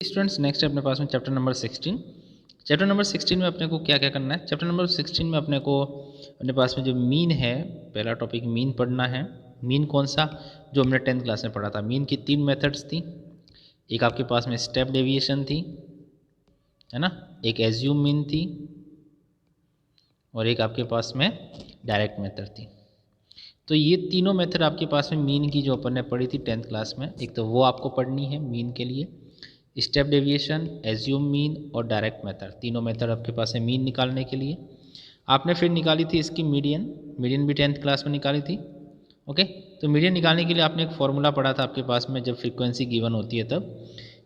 Students next है अपने पास में चैप्टर नंबर 16। चैप्टर नंबर 16 में अपने को क्या क्या करना है। चैप्टर नंबर 16 में अपने को अपने पास में जो मीन है, पहला टॉपिक मीन पढ़ना है। मीन कौन सा, जो हमने 10th क्लास में पढ़ा था। मीन की 3 मेथड्स थी। एक आपके पास में स्टेप डेविएशन थी, है ना, एक एज्यूम मीन थी, और एक आपके पास में डायरेक्ट मेथड थी। तो ये तीनों मेथड आपके पास में मीन की जो अपन ने पढ़ी थी 10th क्लास में, एक तो वो आपको पढ़नी है मीन के लिए। स्टेप डेविएशन, एज्यूम मीन और डायरेक्ट मेथड, तीनों मेथड आपके पास है मीन निकालने के लिए। आपने फिर निकाली थी इसकी मीडियन, मीडियन भी 10th क्लास में निकाली थी। ओके, तो मीडियन निकालने के लिए आपने एक फॉर्मूला पढ़ा था आपके पास में, जब फ्रीक्वेंसी गिवन होती है तब।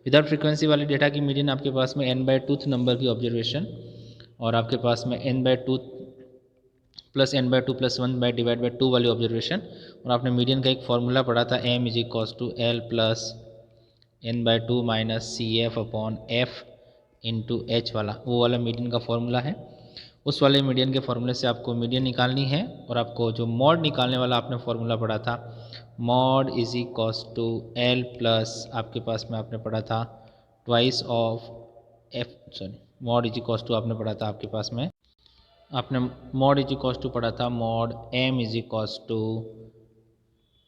विदाउट फ्रीक्वेंसी वाले डेटा की मीडियन आपके पास में n/2 नंबर की ऑब्जर्वेशन, और आपके पास में n/2 प्लस n/2 प्लस 1/2 वाली ऑब्जर्वेशन। और आपने मीडियन का एक फॉर्मूला पढ़ा था m=l plus n/2 minus CF upon F into H वाला, वो वाला मीडियन का फॉर्मूला है। उस वाले मीडियन के फॉर्मूले से आपको मीडियन निकालनी है। और आपको जो मॉड निकालने वाला आपने फॉर्मूला पढ़ा था, mode is equals to L plus आपके पास में आपने पढ़ा था twice of F, sorry, mode is equals to आपने पढ़ा था आपके पास में, आपने मॉड इज इक्वल्स टू पढ़ा था mode M is equals to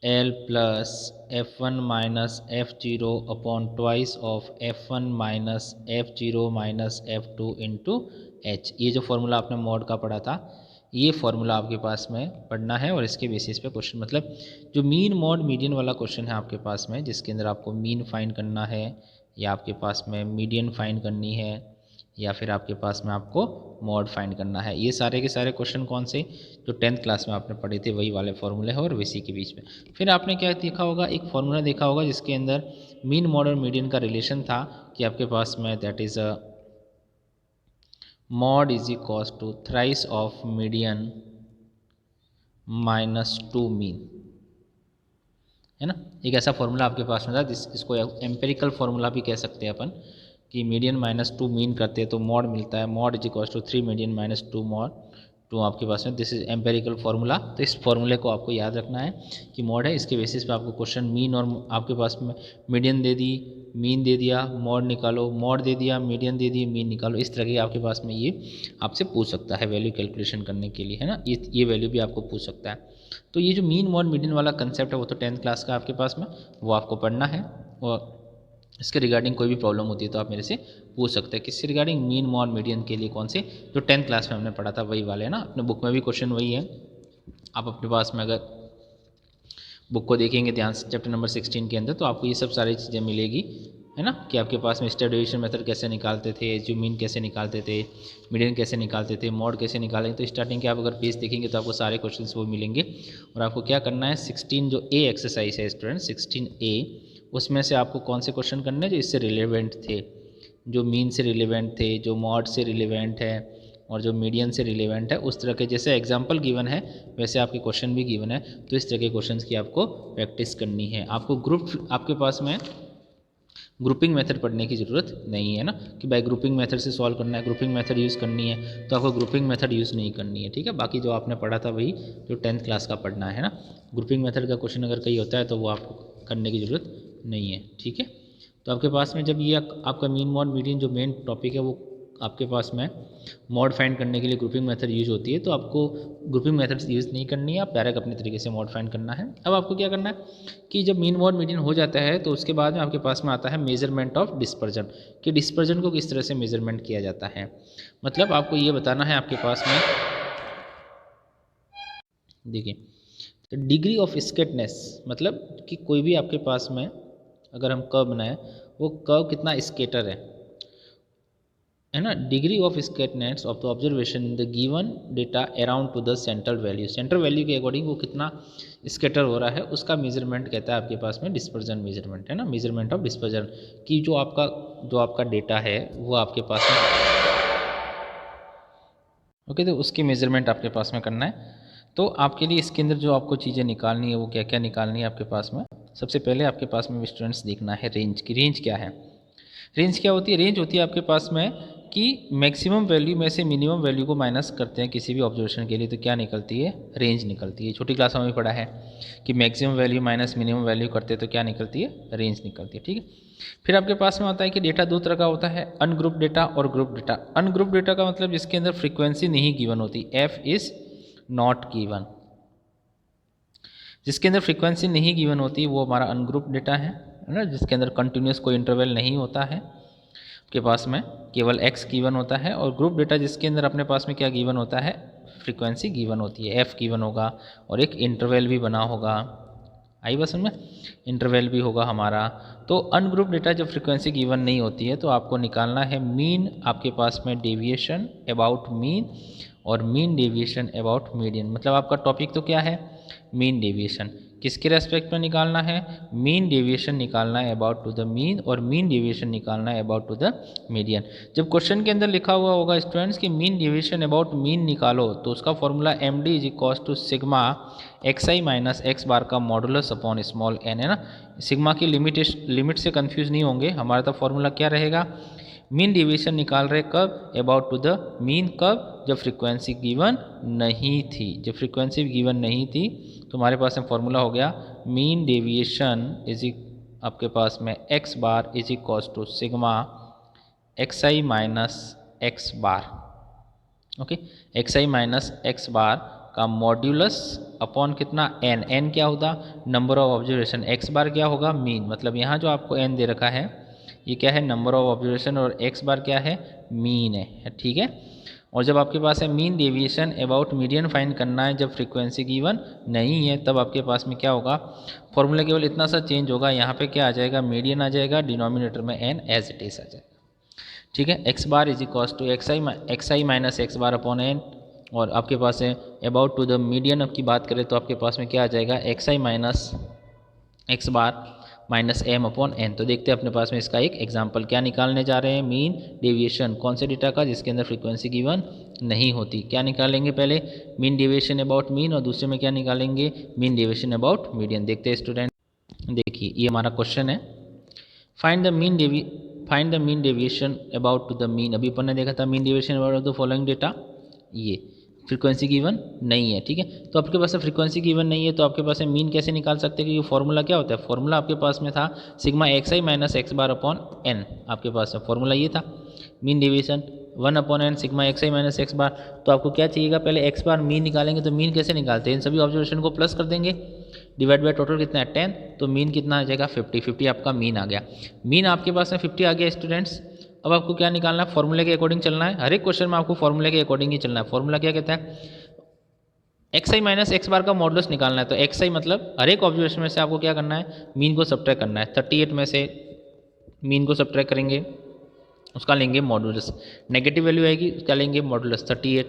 L plus F1 minus F0 upon twice of F1 minus F0 minus F2 into H। ये जो फॉर्मूला आपने मॉड का पढ़ा था, ये फॉर्मूला आपके पास में पढ़ना है। और इसके बेसिस पे क्वेश्चन, मतलब जो मीन मॉड मीडियन वाला क्वेश्चन है आपके पास में, जिसके अंदर आपको मीन फाइंड करना है, या आपके पास में मीडियन फाइंड करनी है, या फिर आपके पास में आपको मॉड फाइंड करना है, ये सारे के सारे क्वेश्चन कौन से, जो 10th क्लास में आपने पढ़े थे वही वाले फॉर्मूले हैं और वैसी के बीच में। फिर आपने क्या देखा होगा, एक फॉर्मूला देखा होगा जिसके अंदर मीन मॉड और मीडियन का रिलेशन था, कि आपके पास में that is mode is equals to thrice of median minus 2 mean, है ना। एक ऐसा फॉर्मूला आपके पास में था, इसको एम्पेरिकल फॉर्मूला भी कह सकते हैं अपन, कि मीडियन माइनस 2 मीन करते हैं तो मॉड मिलता है, mode is equals to 3 median minus 2 mode 2 आपके पास में। This is empirical formula. तो इस फॉर्मूले को आपको याद रखना है कि मॉड है, इसके बेसिस पे आपको क्वेश्चन मीन और आपके पास में median they the, mean they दिया, मॉड निकालो, मॉड दे दिया, मीडियन दे दी, मीन निकालो, इस तरह के आपके पास में ये आपसे पूछ सकता है वैल्यू कैलकुलेशन करने के लिए, है ना। ये वैल्यू भी आपको पूछ सकता है। तो ये जो मीन मॉड मीडियन वाला कंसेप्ट है वो तो 10th क्लास का आपके पास में, वो आपको पढ़ना है। और इसके रिगार्डिंग कोई भी प्रॉब्लम होती है तो आप मेरे से पूछ सकते हैं। किससे रिगार्डिंग, मीन मॉड मीडियन के लिए कौन से, जो 10th क्लास में हमने पढ़ा था वही वाले, है ना। अपने बुक में भी क्वेश्चन वही है। आप अपने पास में अगर बुक को देखेंगे ध्यान से चैप्टर नंबर 16 के अंदर, तो आपको ये सब सारी चीज़ें मिलेगी, है ना, कि आपके पास में स्टेप डेविएशन मेथड कैसे निकालते थे, जो मीन कैसे निकालते थे, मीडियन कैसे निकालते थे, मॉड कैसे निकालेंगे। तो स्टार्टिंग के आप अगर पेज देखेंगे तो आपको सारे क्वेश्चन वो मिलेंगे। और आपको क्या करना है, 16 जो ए एक्सरसाइज है स्टूडेंट, 16A, उसमें से आपको कौन से क्वेश्चन करने हैं जो इससे रिलेवेंट थे, जो मीन से रिलेवेंट थे, जो मॉड से रिलेवेंट है, और जो मीडियन से रिलेवेंट है, उस तरह के जैसे एग्जाम्पल गिवन है वैसे आपके क्वेश्चन भी गिवन है। तो इस तरह के क्वेश्चंस की आपको प्रैक्टिस करनी है। आपको ग्रुप, आपके पास में ग्रुपिंग मेथड पढ़ने की ज़रूरत नहीं है ना, कि बाय ग्रुपिंग मेथड से सॉल्व करना है, ग्रुपिंग मेथड यूज़ करनी है, तो आपको ग्रुपिंग मेथड यूज़ नहीं करनी है, ठीक है। बाकी जो आपने पढ़ा था वही जो 10th क्लास का पढ़ना है ना। ग्रुपिंग मेथड का क्वेश्चन अगर कहीं होता है तो वो आपको करने की ज़रूरत नहीं है, ठीक है। तो आपके पास में जब ये आपका मीन मॉड मीडियन जो मेन टॉपिक है, वो आपके पास में मॉड फाइंड करने के लिए ग्रुपिंग मेथड यूज होती है, तो आपको ग्रुपिंग मेथड यूज़ नहीं करनी है, आप डायरेक्ट अपने तरीके से मॉड फाइंड करना है। अब आपको क्या करना है कि जब मीन मॉड मीडियन हो जाता है तो उसके बाद में आपके पास में आता है मेजरमेंट ऑफ डिस्पर्जन, कि डिस्पर्जन को किस तरह से मेजरमेंट किया जाता है। मतलब आपको ये बताना है आपके पास में, देखिए, तो डिग्री ऑफ स्केटनेस, मतलब कि कोई भी आपके पास में अगर हम कर्व बनाए, वो कर्व कितना स्केटर है ना। Degree of scatterness of the observation in the given data around to the central value, central value के अकॉर्डिंग वो कितना स्केटर हो रहा है, उसका मेजरमेंट कहता है आपके पास में डिस्पर्जन मेजरमेंट, है ना। मेजरमेंट ऑफ डिस्पर्जन की जो आपका डेटा है वो आपके पास में, ओके, तो उसकी मेजरमेंट आपके पास में करना है। तो आपके लिए इसके अंदर जो आपको चीज़ें निकालनी है वो क्या क्या निकालनी है आपके पास में। सबसे पहले आपके पास में स्टूडेंट्स देखना है रेंज की। रेंज क्या है, रेंज क्या होती है, रेंज होती है आपके पास में कि मैक्सिमम वैल्यू में से मिनिमम वैल्यू को माइनस करते हैं किसी भी ऑब्जर्वेशन के लिए तो क्या निकलती है, रेंज निकलती है। छोटी क्लासों में भी पढ़ा है कि maximum value minus minimum value करते हैं तो क्या निकलती है, रेंज निकलती है। ठीक है, फिर आपके पास में होता है कि डेटा दो तरह का होता है, अनग्रुप डेटा और ग्रुप डेटा। अनग्रुप डेटा का मतलब जिसके अंदर फ्रीक्वेंसी नहीं गिवन होती, एफ इज नॉट गिवन, जिसके अंदर फ्रीक्वेंसी नहीं गिवन होती वो हमारा अनग्रुप डेटा है ना, जिसके अंदर कंटिन्यूस कोई इंटरवल नहीं होता है, आपके पास में केवल एक्स गिवन होता है। और ग्रुप डेटा जिसके अंदर अपने पास में क्या गिवन होता है, फ्रीक्वेंसी गिवन होती है, एफ गिवन होगा और एक इंटरवल भी बना होगा। आई बस में इंटरवल भी होगा हमारा। तो अनग्रुप डेटा जब फ्रीक्वेंसी गिवन नहीं होती है तो आपको निकालना है मीन, आपके पास में डेविएशन अबाउट मीन और मीन डेविएशन अबाउट मीडियन। मतलब आपका टॉपिक तो क्या है, मीन डेविएशन। किसके रेस्पेक्ट में निकालना है, मीन डेविएशन निकालना है अबाउट टू द मीन और मीन डेविएशन निकालना है अबाउट टू द मीडियन। जब क्वेश्चन के अंदर लिखा हुआ होगा स्टूडेंट्स कि मीन डेविएशन अबाउट मीन निकालो तो उसका formula M D is equal to sigma X I minus X bar का मॉडुलस अपॉन स्मॉल एन, है ना। सिग्मा की लिमिट से कंफ्यूज नहीं होंगे, हमारा तो फॉर्मूला क्या रहेगा, मीन डेविएशन निकाल रहे कब, अबाउट टू द मीन कब, जब फ्रीक्वेंसी गिवन नहीं थी। जब फ्रीक्वेंसी गिवन नहीं थी तो हमारे पास में फॉर्मूला हो गया मीन डेविएशन इज आपके पास में X bar is equal to sigma X I minus X bar. Okay, X I minus X bar का मॉड्यूलस अपॉन कितना, एन। एन क्या होगा, number of observation. X bar क्या होगा, मीन। मतलब यहाँ जो आपको एन दे रखा है ये क्या है, नंबर ऑफ ऑब्जर्वेशन, और एक्स बार क्या है, मीन है। ठीक है, और जब आपके पास है mean deviation about median find करना है जब फ्रीक्वेंसी गिवन नहीं है, तब आपके पास में क्या होगा, फॉर्मूला केवल इतना सा चेंज होगा, यहाँ पे क्या आ जाएगा, मीडियन आ जाएगा, डिनोमिनेटर में एन एज इट इज आ जाएगा। ठीक है, X bar is equal to X I minus X bar upon N, और आपके पास है अबाउट टू द मीडियन अब की बात करें तो आपके पास में क्या आ जाएगा, x I minus X bar minus M upon N. तो देखते हैं अपने पास में इसका एक एग्जाम्पल क्या निकालने जा रहे हैं, मीन डेविएशन कौन से डेटा का, जिसके अंदर फ्रीक्वेंसी गिवन नहीं होती। क्या निकालेंगे, पहले मीन डेविएशन अबाउट मीन और दूसरे में क्या निकालेंगे, मीन डेविएशन अबाउट मीडियन। देखते हैं स्टूडेंट, देखिए ये हमारा क्वेश्चन है, find the mean deviation about to the mean. अभी अपन ने देखा था mean deviation about the following data, ये फ्रीक्वेंसी गिवन नहीं है। ठीक है, तो आपके पास फ्रीक्वेंसी गिवन नहीं है तो आपके पास मीन कैसे निकाल सकते हैं, क्योंकि फॉर्मूला क्या होता है, फॉर्मूला आपके पास में था sigma X I minus X bar upon N. आपके पास में फॉर्मूला ये था mean deviation 1 upon N sigma X I minus X bar. तो आपको क्या चाहिएगा, पहले एक्स बार मीन निकालेंगे। तो मीन कैसे निकालते हैं, इन सभी ऑब्जर्वेशन को प्लस कर देंगे, डिवाइड बाय टोटल कितना है 10, तो मीन कितना आ जाएगा 50। 50 आपका मीन आ गया, मीन आपके पास में 50 आ गया स्टूडेंट्स। अब आपको क्या निकालना है, फॉर्मूले के अकॉर्डिंग चलना है। हर एक क्वेश्चन में आपको फॉर्मूले के अकॉर्डिंग ही चलना है। फॉर्मूला क्या कहता है, x I minus X bar का मॉडुलस निकालना है। तो एक्स आई मतलब हर एक ऑब्जर्वेशन में से आपको क्या करना है, मीन को सब्ट्रैक्ट करना है। 38 में से मीन को सब्ट्रैक्ट करेंगे, उसका लेंगे मॉडुलस, नेगेटिव वैल्यू आएगी उसका लेंगे मॉडुलस 38।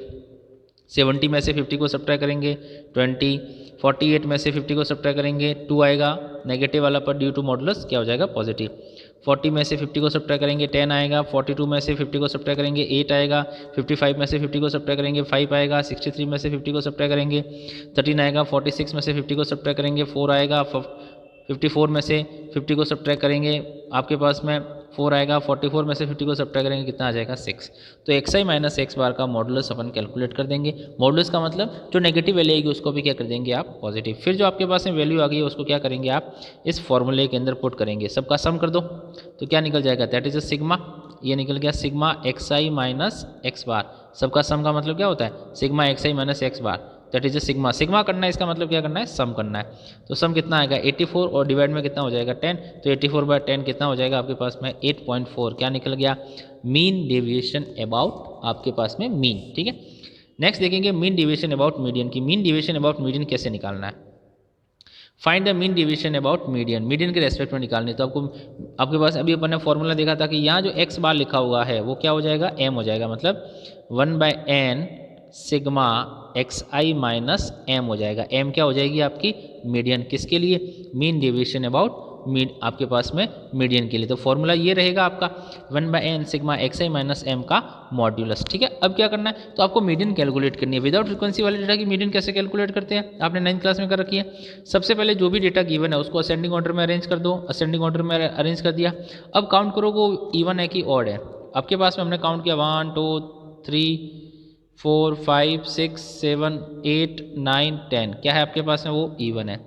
70 में से 50 को सब्ट्रैक्ट करेंगे 20, 48 में से 50 को सब्ट्रैक्ट करेंगे 2 आएगा, नेगेटिव वाला पर ड्यू टू मॉडुलस क्या हो जाएगा, पॉजिटिव। 40 में से 50 को सब्ट्रैक्ट करेंगे 10 आएगा, 42 में से 50 को सब्ट्रैक्ट करेंगे 8 आएगा, 55 में से 50 को सब्ट्रैक्ट करेंगे 5 आएगा, 63 में से 50 को सब्ट्रैक्ट करेंगे 13 आएगा, 46 में से 50 को सब्ट्रैक्ट करेंगे 4 आएगा, 54 में से 50 को सब्ट्रैक्ट करेंगे आपके पास में 4 आएगा, 44 में से 50 को सब्ट्रैक्ट करेंगे कितना आ जाएगा 6। तो X I minus X bar का मॉडुलस अपन कैलकुलेट कर देंगे। मॉडुलस का मतलब जो नेगेटिव वैल्यू आएगी उसको भी क्या कर देंगे आप, पॉजिटिव। फिर जो आपके पास में वैल्यू आ गई है उसको क्या करेंगे आप, इस फॉर्मूले के अंदर पुट करेंगे, सबका सम कर दो तो क्या निकल जाएगा, दैट इज अ सिग्मा। ये निकल गया sigma X I minus X बार। सबका सम का मतलब क्या होता है, sigma X I minus X bar, that is a sigma. Sigma करना है इसका मतलब क्या करना है, सम करना है। तो सम कितना आएगा 84 और डिवाइड में कितना हो जाएगा 10, तो 84/10 कितना हो जाएगा आपके पास में 8.4। क्या निकल गया, मीन डेविएशन अबाउट आपके पास में मीन। ठीक है, नेक्स्ट देखेंगे मीन डेविएशन अबाउट मीडियन की। मीन डेविएशन अबाउट मीडियन कैसे निकालना है, find the mean deviation about median, median के रेस्पेक्ट में निकालनी। तो आपके पास अभी अपन ने फॉर्मूला देखा था कि यहाँ जो एक्स बार लिखा हुआ है वो क्या हो जाएगा, एम हो जाएगा, मतलब 1/n sigma X I minus M हो जाएगा। एम क्या हो जाएगी आपकी, मीडियन। किसके लिए, मीन डेविएशन अबाउट मीन आपके पास में मीडियन के लिए। तो फॉर्मूला ये रहेगा आपका 1/n sigma X I minus M का मॉड्यूलस। ठीक है, अब क्या करना है, तो आपको मीडियन कैलकुलेट करनी है। विदाउट फ्रीक्वेंसी वाले डेटा की मीडियन कैसे कैलकुलेट करते हैं, आपने 9th क्लास में कर रखी है। सबसे पहले जो भी डेटा गिवन है उसको असेंडिंग ऑर्डर में अरेंज कर दो, असेंडिंग ऑर्डर में अरेंज कर दिया। अब काउंट करो वो इवन है कि ऑड है। आपके पास में हमने काउंट किया 1 2 3 4 5 6 7 8 9 10, क्या है आपके पास में, वो इवन है।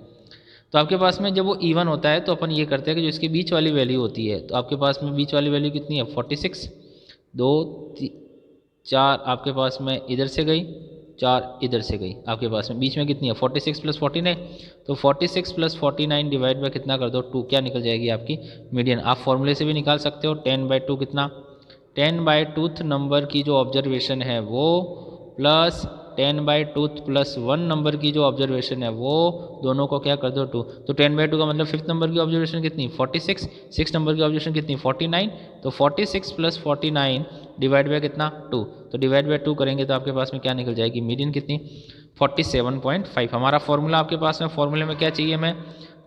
तो आपके पास में जब वो इवन होता है तो अपन ये करते हैं कि जो इसके बीच वाली वैल्यू होती है, तो आपके पास में बीच वाली वैल्यू कितनी है 46, 2 4 आपके पास में इधर से गई, 4 इधर से गई, आपके पास में बीच में कितनी है 46 प्लस 49, तो 46 प्लस 49 डिवाइड बाय कितना कर दो 2, क्या निकल जाएगी आपकी मीडियन। आप फॉर्मूले से भी निकाल सकते हो 10/2 कितना 10/2 नंबर की जो ऑब्जर्वेशन है वो प्लस 10/2 प्लस 1 नंबर की जो ऑब्जर्वेशन है वो, दोनों को क्या कर दो 2, तो 10/2 का मतलब 5th नंबर की ऑब्जर्वेशन कितनी 46, 6 नंबर की ऑब्जर्वेशन कितनी 49, तो 46 प्लस 49 डिवाइड बाय कितना 2, तो डिवाइड बाय 2 करेंगे तो आपके पास में क्या निकल जाएगी मीडियन कितनी 47.5। हमारा फॉर्मूला आपके पास में, फॉर्मूले में क्या चाहिए हमें,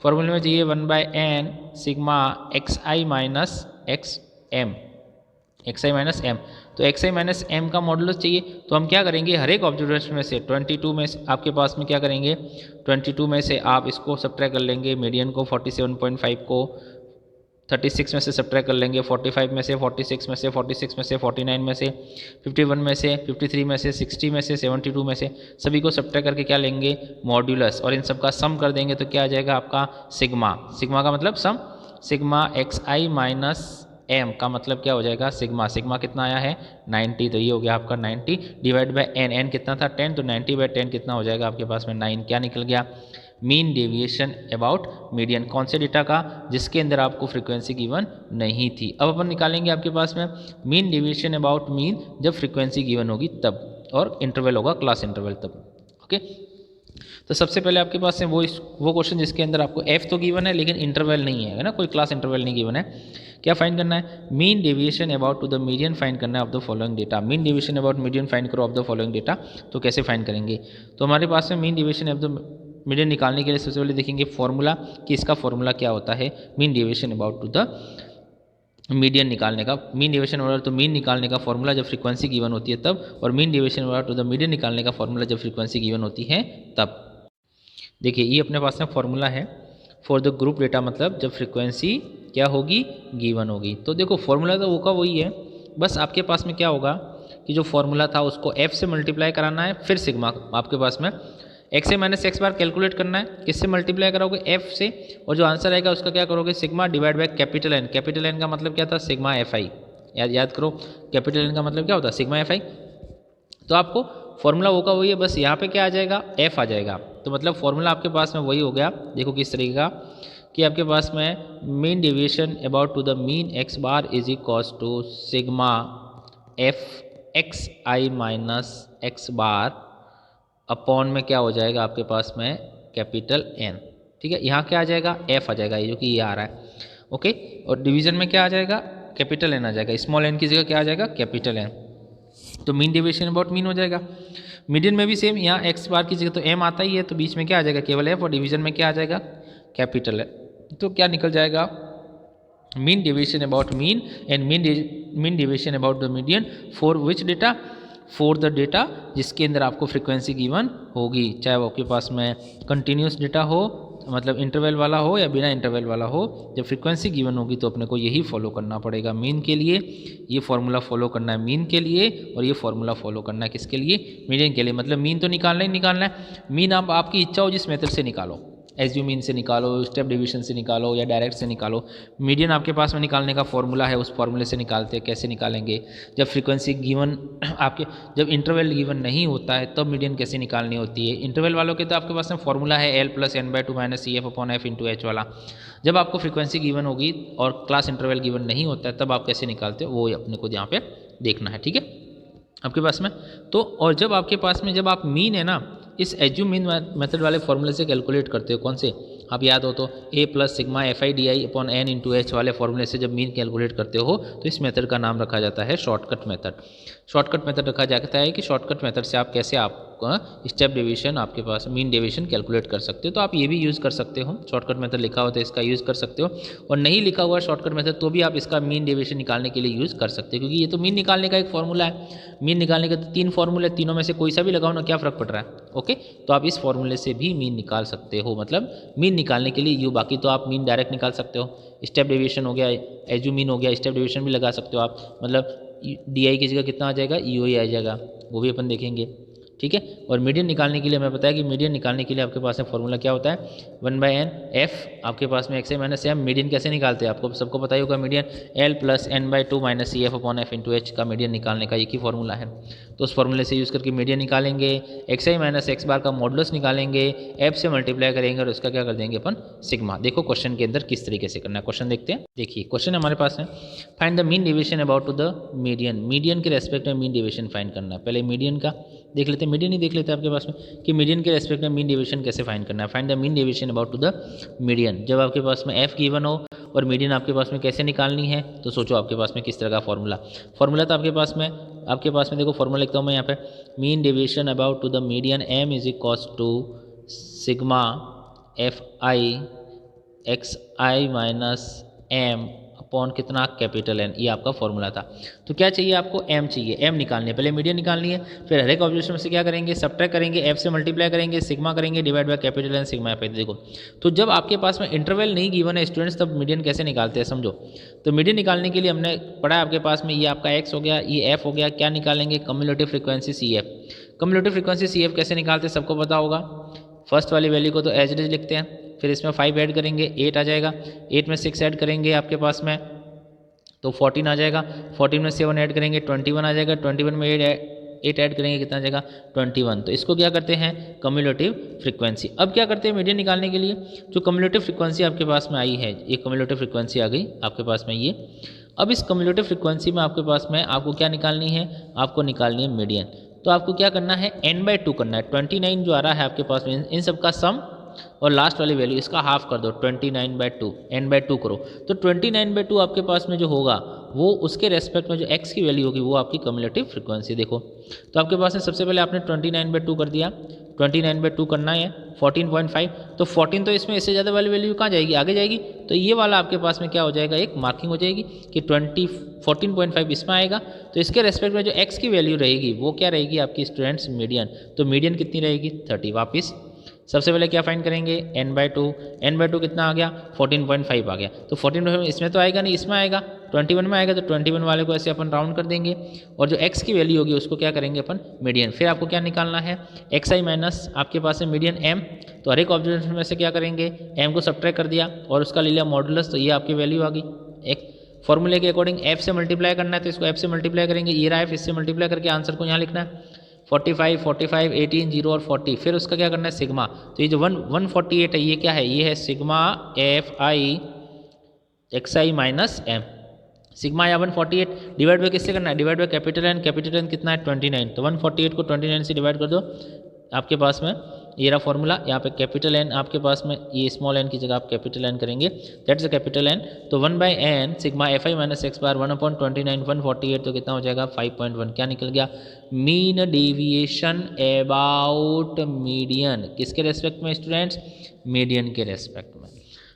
फॉर्मूले में चाहिए 1/n sigma xi minus xm, xi minus M, तो xi माइनस एम का मॉडुलस चाहिए। तो हम क्या करेंगे, हर एक ऑब्जर्वेशन में से 22 में से आपके पास में क्या करेंगे 22 में से आप इसको सब्ट्रैक्ट कर लेंगे, मीडियन को 47.5 को 36 में से सब्ट्रैक्ट कर लेंगे, 45 में से 46 में से 46 में से 49 में से 51 में से 53 में से 60 में से 72 में से, सभी को सब्ट्रैक्ट करके क्या लेंगे मॉड्यूलस, और इन सब का सम कर देंगे तो क्या आ जाएगा आपका सिग्मा, सिग्मा का मतलब सम, सिग्मा xi माइनस एम का मतलब क्या हो जाएगा सिग्मा, सिग्मा कितना आया है 90, तो ये हो गया आपका 90 डिवाइड बाय एन, एन कितना था 10, तो 90/10 कितना हो जाएगा आपके पास में 9, क्या निकल गया मीन डेविएशन अबाउट मीडियन, कौन से डेटा का, जिसके अंदर आपको फ्रीक्वेंसी गिवन नहीं थी। अब अपन निकालेंगे आपके पास में मीन डेविएशन अबाउट मीन जब फ्रीक्वेंसी गिवन होगी तब, और इंटरवल होगा क्लास इंटरवल तब। ओके, तो सबसे पहले आपके पास है वो क्वेश्चन जिसके अंदर आपको एफ तो गिवन है लेकिन इंटरवल नहीं है ना, कोई क्लास इंटरवल नहीं गिवन है। क्या फाइंड करना है, mean deviation about to the median find करना है of the following data, mean deviation about median find करो ऑफ द फॉलोइंग डेटा, तो कैसे फाइंड करेंगे, तो हमारे पास में mean deviation of the median निकालने के लिए सबसे पहले देखेंगे फॉर्मूला कि इसका फॉर्मूला क्या होता है mean deviation about to the median निकालने का, मीन डेविएशन अबाउट तो मीन निकालने का फॉर्मूला जब फ्रीक्वेंसी गिवन होती है तब, और mean deviation about to the median निकालने का फॉर्मूला जब फ्रीक्वेंसी गिवन होती है तब। देखिए ये अपने पास में फॉर्मूला है फॉर द ग्रुप डेटा, मतलब जब फ्रीक्वेंसी क्या होगी गिवन होगी, तो देखो फॉर्मूला तो वो का वही है, बस आपके पास में क्या होगा कि जो फॉर्मूला था उसको f से मल्टीप्लाई कराना है, फिर सिग्मा आपके पास में x से माइनस एक्स बार कैलकुलेट करना है, किससे मल्टीप्लाई कराओगे f से, और जो आंसर आएगा उसका क्या करोगे sigma divide by capital N, capital N का मतलब क्या था सिग्मा fi, याद करो कैपिटल N का मतलब क्या होता है सिग्मा fi, तो आपको फॉर्मूला वो का वही है, बस यहाँ पे क्या आ जाएगा f आ जाएगा, तो मतलब फॉर्मूला आपके पास में वही हो गया। देखो किस तरीके का कि आपके पास में mean deviation about to the mean x bar is equals to sigma f xi minus x bar upon में क्या हो जाएगा आपके पास में कैपिटल N, ठीक है, यहाँ क्या आ जाएगा f आ जाएगा, ये जो कि ये आ रहा है, ओके, और डिवीजन में क्या आ जाएगा कैपिटल N आ जाएगा, स्मॉल n की जगह क्या आ जाएगा कैपिटल N, तो मीन डेविएशन अबाउट मीन हो जाएगा। मीडियन में भी सेम, यहाँ x बार की जगह तो m आता ही है, तो बीच में क्या आ जाएगा केवल f, और डिवीजन में क्या आ जाएगा कैपिटल है, तो क्या निकल जाएगा mean deviation about mean and mean deviation about the median for which data, for the data जिसके अंदर आपको फ्रीक्वेंसी गिवन होगी, चाहे वो आपके पास में कंटिन्यूस डेटा हो मतलब इंटरवल वाला हो या बिना इंटरवल वाला हो, जब फ्रीक्वेंसी गिवन होगी तो अपने को यही फॉलो करना पड़ेगा मीन के लिए, ये फॉर्मूला फॉलो करना है मीन के लिए, और ये फॉर्मूला फॉलो करना है किसके लिए मीडियन के लिए, मतलब मीन तो निकालना ही निकालना है, मीन आप आपकी इच्छा हो जिस मेथड से निकालो, एसयू मीन से निकालो, स्टेप डिवीजन से निकालो या डायरेक्ट से निकालो, मीडियन आपके पास में निकालने का फॉर्मूला है, उस फॉर्मूले से निकालते हैं। कैसे निकालेंगे, जब फ्रीक्वेंसी गिवन आपके जब इंटरवल गिवन नहीं होता है तब मीडियन कैसे निकालनी होती है। इंटरवल वालों के तो आपके पास में फॉर्मूला है L + n/2 - CF/f × h वाला, जब आपको फ्रीक्वेंसी गिवन होगी और क्लास इंटरवल गिवन नहीं होता है तब आप कैसे निकालते हो वो अपने को यहाँ पे देखना है, ठीक है आपके पास में। तो और जब आपके पास में जब आप मीन है ना इस एज्यूम मीन मेथड वाले फॉर्मूले से कैलकुलेट करते हो, कौन से आप याद हो तो a + सिग्मा FIDI/n × h वाले फॉर्मूले से जब मीन कैलकुलेट करते हो तो इस मेथड का नाम रखा जाता है शॉर्टकट मेथड। शॉर्टकट मेथड रखा जाता है कि शॉर्टकट मेथड से आप कैसे आप स्टेप डेविएशन आपके पास मीन डेविएशन कैलकुलेट कर सकते हो, तो आप ये भी यूज़ कर सकते हो। शॉर्टकट मेथड लिखा हो तो इसका यूज़ कर सकते हो, और नहीं लिखा हुआ शॉर्टकट मेथड तो भी आप इसका मीन डेविएशन निकालने के लिए यूज़ कर सकते हो, क्योंकि ये तो मीन निकालने का एक फॉर्मूला है। मीन निकालने के तो 3 फॉर्मूले, तीनों में से कोई सा भी लगाओ ना, क्या फ़र्क पड़ रहा है। ओके, तो आप इस फॉर्मूले से भी मीन निकाल सकते हो, मतलब मीन निकालने के लिए बाकी तो आप मीन डायरेक्ट निकाल सकते हो, स्टेप डेविएशन हो गया, एज्यूम मीन हो गया, स्टेप डेविएशन भी लगा सकते हो आप, मतलब DI की जगह कितना आ जाएगा, EOE आ जाएगा, वो भी अपन देखेंगे। ठीक है। और मीडियन निकालने के लिए हमें पता है कि मीडियन निकालने के लिए आपके पास में फॉर्मूला क्या होता है, 1/n f आपके पास में xi माइनस m। मीडियन कैसे निकालते हैं आपको सबको पता ही होगा, median l plus n/2 minus C F upon F into H का मीडियन निकालने का एक ही फॉर्मूला है। तो उस फॉर्मूले से यूज़ करके मीडियन निकालेंगे, xi माइनस x बार का मॉडुलस निकालेंगे, f से मल्टीप्लाई करेंगे और उसका क्या कर देंगे अपन, सिग्मा। देखो क्वेश्चन के अंदर किस तरीके से करना है, क्वेश्चन देखते हैं। देखिए क्वेश्चन हमारे पास है, find the mean deviation about to the median. Median के रेस्पेक्ट में मीन डेविएशन फाइंड करना है। पहले मीडियन का देख लेते हैं, मीडियन ही देख लेते हैं आपके पास में कि मीडियन के रेस्पेक्ट में मीन डेविएशन कैसे फाइंड करना है। Find the mean deviation about to the median. जब आपके पास में f गिवन हो और मीडियन आपके पास में कैसे निकालनी है, तो सोचो आपके पास में किस तरह का फॉर्मूला तो आपके पास में देखो फॉर्मूला लिखता हूँ मैं यहाँ पे, mean deviation about to the median m is equals to sigma fi xi minus m upon कितना, कैपिटल N। ये आपका फॉर्मूला था। तो क्या चाहिए आपको, m चाहिए, m निकालनी है, पहले मीडियन निकालनी है, फिर हर एक ऑब्जर्वेशन में से क्या करेंगे, सब्ट्रैक्ट करेंगे, f से मल्टीप्लाई करेंगे, सिग्मा करेंगे, divide by capital N sigma f। देखो तो जब आपके पास में इंटरवल नहीं गिवन है स्टूडेंट्स, तब मीडियन कैसे निकालते हैं समझो। तो मीडियन निकालने के लिए हमने पढ़ा आपके पास में, ये आपका x हो गया, ये f हो गया, क्या निकालेंगे, cumulative frequency CF। Cumulative frequency CF कैसे निकालते हैं सबको पता होगा। फर्स्ट वाली वैल्यू को तो एज इट इज लिखते हैं, फिर इसमें 5 ऐड करेंगे, 8 आ जाएगा, 8 में 6 ऐड करेंगे आपके पास में तो 14 आ जाएगा, 14 में 7 ऐड करेंगे 21 आ जाएगा, 21 में 8 ऐड करेंगे कितना आ जाएगा 21। तो इसको क्या करते हैं, कम्युलेटिव फ्रीक्वेंसी। अब क्या करते हैं मीडियन निकालने के लिए, जो कम्युलेटिव फ्रीक्वेंसी आपके पास में आई है, ये कम्युलेटिव फ्रीक्वेंसी आ गई आपके पास में ये। अब इस कम्युलेटिव फ्रीक्वेंसी में आपके पास में आपको क्या निकालनी है, आपको निकालनी है मीडियन। तो आपको क्या करना है, n/2 करना है। 29 जो आ रहा है आपके पास में, इन सब का सम और लास्ट वाली वैल्यू इसका हाफ कर दो, 29/2 n/2 करो। तो 29/2 आपके पास में जो होगा वो उसके रेस्पेक्ट में जो x की वैल्यू होगी वो आपकी कम्युलेटिव फ्रीक्वेंसी। देखो तो आपके पास में सबसे पहले आपने 29/2 कर दिया, 29/2 करना है 14.5। तो 14 तो इसमें इससे ज़्यादा वाली वैल्यू कहाँ जाएगी, आगे जाएगी। तो ये वाला आपके पास में क्या हो जाएगा, एक मार्किंग हो जाएगी कि 14.5 इसमें आएगा। तो इसके रेस्पेक्ट में जो x की वैल्यू रहेगी वो क्या रहेगी आपकी स्टूडेंट्स, मीडियन। तो मीडियन कितनी रहेगी, 30। वापिस सबसे पहले क्या फाइंड करेंगे, n/2 कितना आ गया, 14.5 आ गया। तो 14.5 इसमें तो आएगा नहीं, इसमें आएगा, 21 में आएगा। तो 21 वाले को ऐसे अपन राउंड कर देंगे और जो x की वैल्यू होगी उसको क्या करेंगे अपन, मीडियन। फिर आपको क्या निकालना है, xi माइनस आपके पास है मीडियन m। तो हर एक ऑब्जर्वेशन में से क्या करेंगे, m को सब्ट्रैक्ट कर दिया और उसका ले लिया मॉडुलस, तो ये आपकी वैल्यू आ गई। एक फॉर्मूले के अकॉर्डिंग f से मल्टीप्लाई करना है, तो इसको f से मल्टीप्लाई करेंगे, ये रहा f, इससे मल्टीप्लाई करके आंसर को यहाँ लिखना है 45, 45, 18, 0 और 40। फिर उसका क्या करना है, सिग्मा। तो ये जो 148 है ये क्या है, ये है sigma fi xi minus m। Sigma या 148 डिवाइड बाय किससे करना है, डिवाइड बाय कैपिटल N कितना है 29। तो 148 को 29 से डिवाइड कर दो, आपके पास में ये रहा फॉर्मूला। यहाँ पे कैपिटल N आपके पास में, ये स्मॉल n की जगह आप कैपिटल N करेंगे, दैट्स अ कैपिटल N। तो 1/n sigma fi minus x बार 1/29 148 तो कितना हो जाएगा 5.1। क्या निकल गया, मीन डेविएशन अबाउट मीडियन। किसके रेस्पेक्ट में स्टूडेंट्स, मीडियन के रेस्पेक्ट में।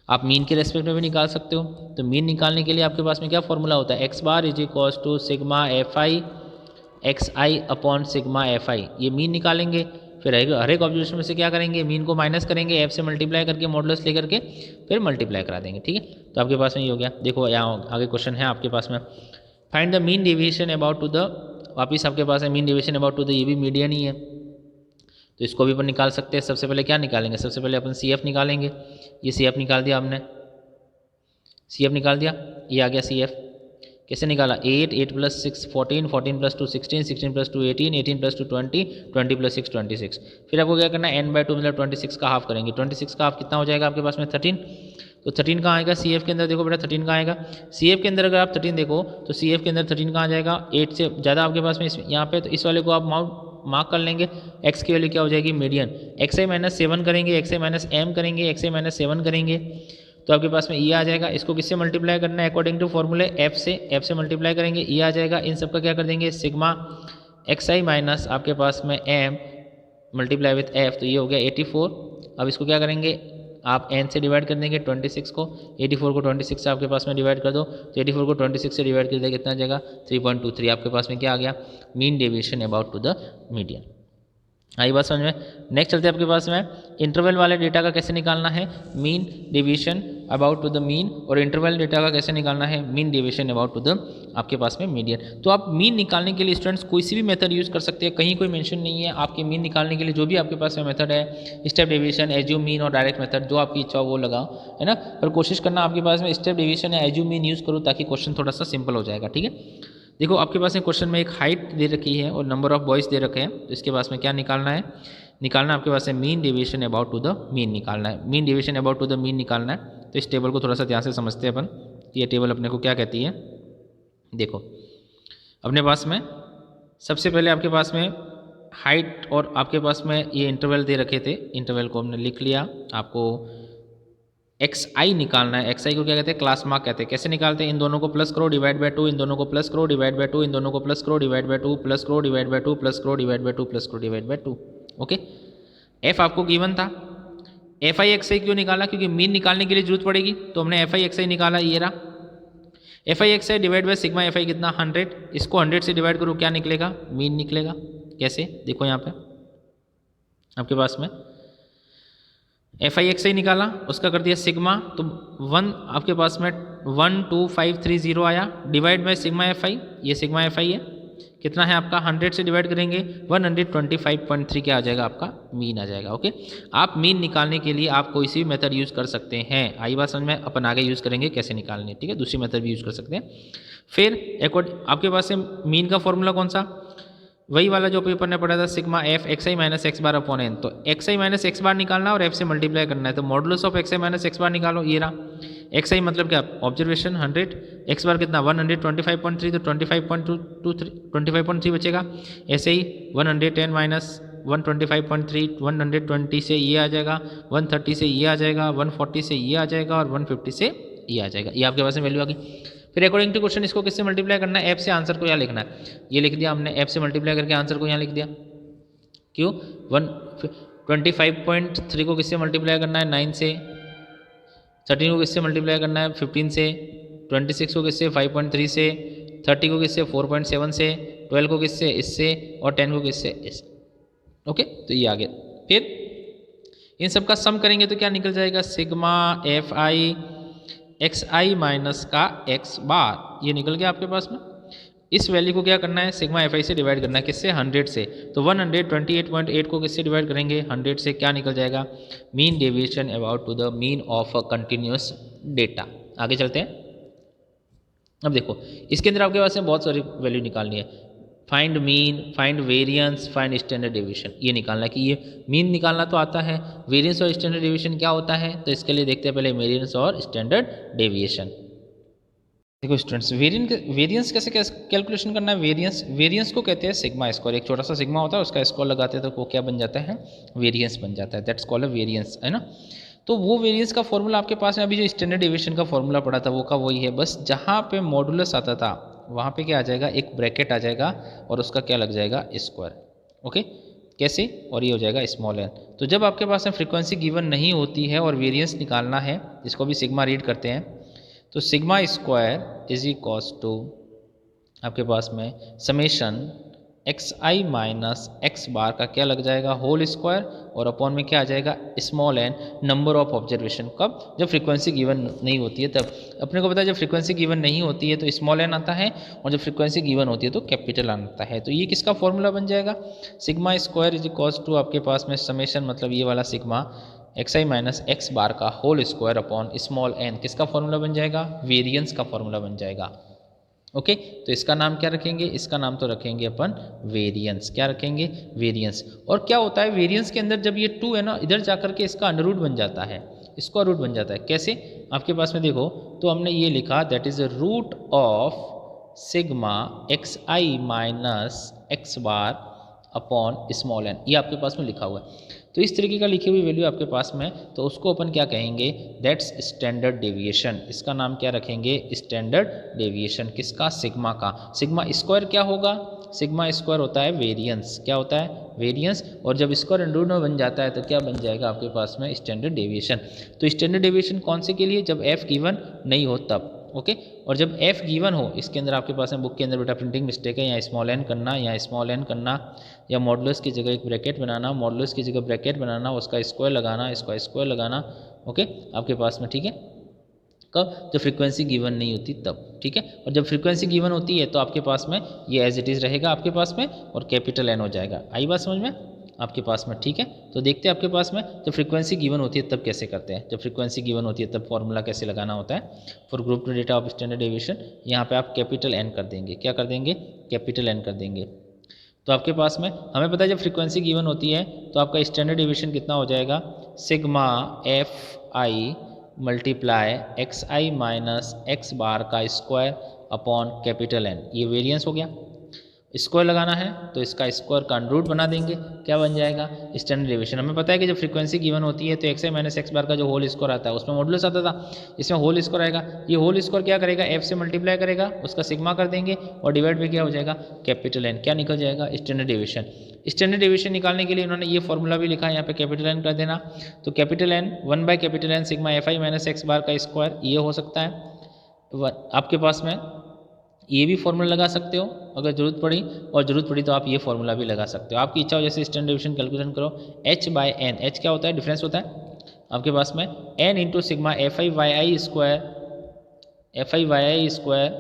आप मीन के रेस्पेक्ट में भी निकाल सकते हो। तो मीन निकालने के लिए आपके पास में क्या फॉर्मूला होता है, x bar is equals to sigma fi xi upon sigma fi। ये मीन निकालेंगे, फिर हर एक ऑब्जर्वेशन में से क्या करेंगे, मीन को माइनस करेंगे, f से मल्टीप्लाई करके मॉडुलस लेकर के फिर मल्टीप्लाई करा देंगे। ठीक है, तो आपके पास में ये हो गया। देखो यहाँ आगे क्वेश्चन है आपके पास में, find the mean deviation about to the, वापिस आपके पास है mean deviation about to the, ये भी मीडियन ही है तो इसको भी अपन निकाल सकते हैं। सबसे पहले क्या निकालेंगे, सबसे पहले अपन CF निकालेंगे। ये CF निकाल दिया हमने, CF निकाल दिया, ये आ गया CF। कैसे निकाला, 8 plus 6 14, 14 plus 2 16, 16 plus 2 18, 18 plus 2 20, 20 plus 6 26। फिर आपको क्या करना है, n/2 मतलब 26 का हाफ करेंगे। 26 का हाफ कितना हो जाएगा आपके पास में 13। तो 13 कहाँ आएगा CF के अंदर, देखो बेटा 13 कहाँ आएगा CF के अंदर। अगर आप 13 देखो तो CF के अंदर 13 कहाँ जाएगा, 8 से ज़्यादा आपके पास में यहाँ पे। तो इस वाले को आप मार्क कर लेंगे, x की वैल्यू क्या हो जाएगी, मीडियन। xi माइनस 7 करेंगे, xi माइनस m करेंगे, xi माइनस 7 करेंगे, तो आपके पास में ये आ जाएगा। इसको किससे मल्टीप्लाई करना है, अकॉर्डिंग टू फॉर्मूले f से मल्टीप्लाई करेंगे, ये आ जाएगा। इन सब का क्या कर देंगे, सिग्मा xi माइनस आपके पास में m मल्टीप्लाई विथ f, तो ये हो गया 84। अब इसको क्या करेंगे, आप n से डिवाइड कर देंगे 26 को, 84 को 26 से आपके पास में डिवाइड कर दो। तो 84 को 26 से डिवाइड कर देंगे, कितना आ जाएगा 3.23। आपके पास में क्या आ गया, mean deviation about to the median. आई बात समझ में। नेक्स्ट चलते हैं आपके पास में, इंटरवल वाले डेटा का कैसे निकालना है, mean deviation about to the mean, और इंटरवल डेटा का कैसे निकालना है, mean deviation about to the आपके पास में मीडियन। तो आप मीन निकालने के लिए स्टूडेंट्स कोई सी भी मेथड यूज़ कर सकते हैं, कहीं कोई मेंशन नहीं है। आपके मीन निकालने के लिए जो भी आपके पास में मेथड है, स्टेप डेविएशन, एज्यूम मीन और डायरेक्ट मेथड, जो आपकी इच्छा हो वो लगाओ, है ना। पर कोशिश करना आपके पास में स्टेप डेविएशन या एज्यूम मीन यूज़ करो, ताकि क्वेश्चन थोड़ा सा सिंपल हो जाएगा, ठीक है। देखो आपके पास में क्वेश्चन में एक हाइट दे रखी है और नंबर ऑफ बॉयज़ दे रखे हैं, तो इसके पास में क्या निकालना है, निकालना आपके पास है mean deviation about to the mean निकालना है, mean deviation about to the mean निकालना है। तो इस टेबल को थोड़ा सा ध्यान से समझते हैं अपन, ये टेबल अपने को क्या कहती है। देखो अपने पास में सबसे पहले आपके पास में हाइट और आपके पास में ये इंटरवल दे रखे थे, इंटरवल को हमने लिख लिया। आपको एक्स आई निकालना है, एक्स आई को क्या कहते हैं, क्लास मार्क कहते हैं। कैसे निकालते हैं, इन दोनों को प्लस करो डिवाइड बाय 2, इन दोनों को प्लस करो डिवाइड बाय 2, इन दोनों को प्लस करो डिवाइड बाय 2, प्लस करो डिवाइड बाय 2, प्लस करो डिवाइड बाय 2, प्लस करो डिवाइड बाय 2। ओके, एफ आपको गिवन था। एफ आई एक्स आई क्यों निकाला, क्योंकि मीन निकालने के लिए जरूरत पड़ेगी, तो हमने एफ आई एक्स आई निकाला, ये रहा। F I x I divide by sigma F आई कितना 100, इसको 100 से डिवाइड करो, क्या निकलेगा, मीन निकलेगा। कैसे, देखो यहाँ पे आपके पास में एफ आई एक्स आई निकाला, उसका कर दिया सिग्मा, तो 1 आपके पास में 12530 आया, डिवाइड बाय सिग्मा एफ आई, ये सिग्मा एफ आई है, कितना है आपका 100 से डिवाइड करेंगे 125.3 क्या आ जाएगा, आपका मीन आ जाएगा। ओके, आप मीन निकालने के लिए आप कोई सी भी मेथड यूज़ कर सकते हैं। आई बात समझ में, अपन आगे यूज़ करेंगे कैसे निकालनी है, ठीक है, दूसरी मेथड भी यूज़ कर सकते हैं। फिर आपके पास से मीन का फॉर्मूला कौन सा, वही वाला जो पेपर ने पढ़ा था, sigma F X I minus X bar upon N. तो X I minus X bar निकालना और एफ से मल्टीप्लाई करना है, तो modulus of X I minus X bar निकालो, ये रहा। एक्स आई मतलब क्या, ऑब्जर्वेशन 100, एक्स बार कितना 125.3, तो 25.3 बचेगा। ऐसे ही 110 माइनस 125.3, 120 से ये आ जाएगा, 130 से ये आ जाएगा, 140 से ये आ जाएगा और 150 से ये आ जाएगा। ये आपके पास में वैल्यू आ गई। फिर अकॉर्डिंग टू क्वेश्चन इसको किससे मल्टीप्लाई करना है, एफ से आंसर को यहाँ लिखना है, ये लिख दिया हमने, एफ से मल्टीप्लाई करके आंसर को यहाँ लिख दिया। क्यों, 125.3 को किससे मल्टीप्लाई करना है, 9 से, 13 को किससे मल्टीप्लाई करना है, 15 से, 26 को किससे 5.3 से, 30 को किससे 4.7 से, 12 को किससे इससे, और 10 को किससे इससे। ओके, तो ये आ गया। फिर इन सब का सम करेंगे तो क्या निकल जाएगा, sigma F I x I minus का एक्स बार, ये निकल गया आपके पास में। इस वैल्यू को क्या करना है, सिग्मा एफ आई से डिवाइड करना है, किससे, 100 से। तो 128.8 को किससे डिवाइड करेंगे, 100 से, क्या निकल जाएगा, mean deviation about to the mean of a continuous data. आगे चलते हैं। अब देखो इसके अंदर आपके पास में बहुत सारी वैल्यू निकालनी है, find mean, find variance, find standard deviation, ये निकालना है कि ये मीन निकालना तो आता है, वेरिएंस और स्टैंडर्ड डेविएशन क्या होता है, तो इसके लिए देखते हैं पहले वेरिएंस और स्टैंडर्ड डेविएशन। देखो स्टूडेंट्स, वेरिएंस कैसे कैलकुलेशन करना है, वेरिएंस को कहते हैं सिग्मा स्क्वायर, एक छोटा सा सिग्मा होता है, उसका स्क्वायर लगाते हैं तो वो क्या बन जाता है, वेरिएंस बन जाता है, दैट्स कॉल्ड अ वेरिएंस, है ना। तो वो वेरिएंस का फॉर्मूला आपके पास में अभी जो स्टैंडर्ड डेविएशन का फॉर्मूला पड़ा था वो का वही है, बस जहाँ पे मॉडुलस आता था वहाँ पे क्या आ जाएगा, एक ब्रैकेट आ जाएगा और उसका क्या लग जाएगा, स्क्वायर। ओके, कैसे, और ये हो जाएगा स्मॉल एन। तो जब आपके पास में फ्रीक्वेंसी गिवन नहीं होती है और वेरिएंस निकालना है, इसको भी सिग्मा रीड करते हैं, तो sigma square is equals to आपके पास में summation X I minus X bar का क्या लग जाएगा, होल स्क्वायर, और अपॉन में क्या आ जाएगा, small N, number of observation. कब, जब फ्रीक्वेंसी गिवन नहीं होती है तब। अपने को पता है जब फ्रीक्वेंसी गिवन नहीं होती है तो स्मॉल एन आता है, और जब फ्रीक्वेंसी गिवन होती है तो कैपिटल आता है। तो ये किसका फॉर्मूला बन जाएगा, sigma square is equals to आपके पास में समेशन, मतलब ये वाला sigma X I minus X bar का whole square upon small N, किसका फॉर्मूला बन जाएगा, वेरिएंस का फॉर्मूला बन जाएगा। ओके, तो इसका नाम क्या रखेंगे, इसका नाम तो रखेंगे अपन वेरिएंस। क्या रखेंगे, वेरिएंस। और क्या होता है वेरिएंस के अंदर, जब ये 2 है ना, इधर जाकर के इसका अंडर रूट बन जाता है, स्क्वायर रूट बन जाता है। कैसे, आपके पास में देखो, तो हमने ये लिखा that is the root of sigma X I minus X bar upon small N, ये आपके पास में लिखा हुआ है। तो इस तरीके का लिखी हुई वैल्यू आपके पास में, तो उसको अपन क्या कहेंगे, दैट्स स्टैंडर्ड डेविएशन। इसका नाम क्या रखेंगे, स्टैंडर्ड डेविएशन। किसका, सिग्मा का। सिग्मा स्क्वायर क्या होगा, सिग्मा स्क्वायर होता है वेरिएंस। क्या होता है, वेरिएंस। और जब स्क्वायर अंडर रूट में बन जाता है तो क्या बन जाएगा आपके पास में, स्टैंडर्ड डेविएशन। तो स्टैंडर्ड डेविएशन कौन से के लिए, जब एफ गिवन नहीं हो तब। ओके, और जब एफ गिवन हो, इसके अंदर आपके पास में बुक के अंदर बेटा प्रिंटिंग मिस्टेक है, यहाँ स्मॉल एन करना, यहाँ स्मॉल एन करना, या मॉडुलस की जगह एक ब्रैकेट बनाना, मॉडुलस की जगह ब्रैकेट बनाना, उसका स्क्वायर लगाना, इसका स्क्वायर लगाना। ओके, आपके पास में ठीक है, कब? जब फ्रीक्वेंसी गिवन नहीं होती तब, ठीक है। और जब फ्रीक्वेंसी गिवन होती है तो आपके पास में ये एज इट इज़ रहेगा आपके पास में और कैपिटल एन हो जाएगा। आई बात समझ में आपके पास में, ठीक है। तो देखते हैं आपके पास में जब फ्रीक्वेंसी गिवन होती है तब कैसे करते हैं। जब फ्रीक्वेंसी गिवन होती है तब फॉर्मूला कैसे लगाना होता है for group to data of standard deviation. यहाँ पे आप कैपिटल एन कर देंगे, क्या कर देंगे? कैपिटल एन कर देंगे। तो आपके पास में हमें पता है जब फ्रीक्वेंसी गिवन होती है तो आपका स्टैंडर्ड डेविएशन कितना हो जाएगा? Sigma F I multiply X I minus X bar का स्क्वायर अपॉन कैपिटल एन। ये वेरिएंस हो गया। स्क्वायर लगाना है तो इसका स्क्वायर का अंडर रूट बना देंगे, क्या बन जाएगा? Standard deviation. हमें पता है कि जब फ्रीक्वेंसी गिवन होती है तो X I minus X bar का जो होल स्क्वायर आता है उसमें मॉडुलस आता था, इसमें होल स्क्वायर आएगा। ये होल स्क्वायर क्या करेगा? एफ से मल्टीप्लाई करेगा, उसका सिग्मा कर देंगे और डिवाइड में क्या हो जाएगा? Capital N. क्या निकल जाएगा? Standard deviation. स्टैंडर्ड डेविएशन निकालने के लिए उन्होंने ये फॉर्मूला भी लिखा है, यहाँ पे कैपिटल एन कर देना। तो कैपिटल एन 1/कैपिटल N sigma F I minus X bar का स्क्वायर, ये हो सकता है। आपके पास में ये भी फॉर्मूला लगा सकते हो अगर जरूरत पड़ी, और जरूरत पड़ी तो आप ये फॉर्मूला भी लगा सकते हो। आपकी इच्छा हो जैसे स्टैंडर्ड डेविएशन कैलकुलेशन करो। h/n, h क्या होता है? डिफरेंस होता है आपके पास में n into sigma F I Y I square, F I Y I square,